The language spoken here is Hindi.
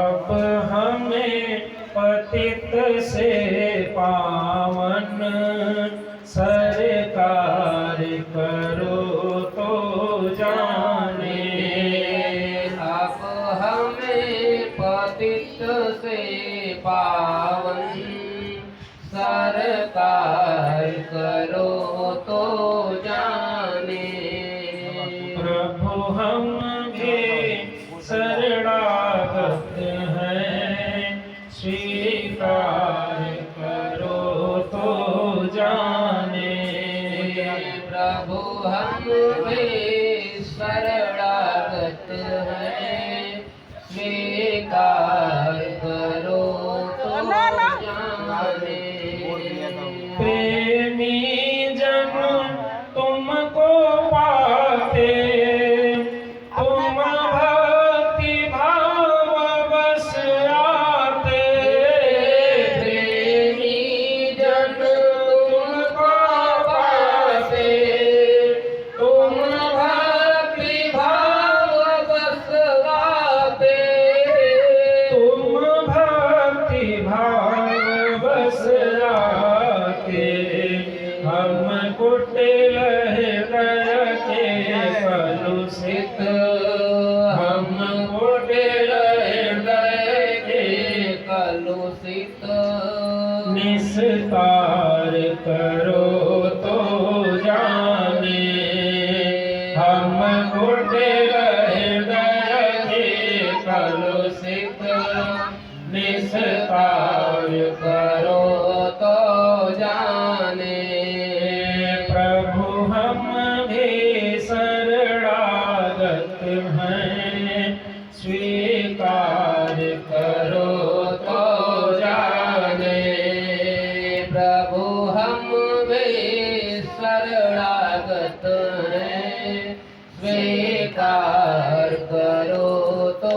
अब हमें पतित से पावन सरकार करो तो जाने। अब हमें पतित से पावन सरकार करो तो जाने। प्रभु हम भी शरणागत हैं, स्वीकार करो तो जाने। प्रभु हम भी शरणागत हैं, स्वीकार करो तो जाने। प्रेमी जन तुमको पाते, तुम भक्ति भाव बस आते। प्रेमी जन तुमको पाते, तुम भक्ति भाव बस आते। तुम भक्ति भाव बस आते। हम कुटिल हृदय के कलुषित, हम कुटिल हृदय के कलुषित निस्तार करो तो जाने। हम कुटिल हृदय के कलुषित निस्तार करो तो जाने। प्रभु हम भी शरणागत हैं, स्वीकार करो तो जाने। प्रभु हम भी शरणागत हैं, स्वीकार करो तो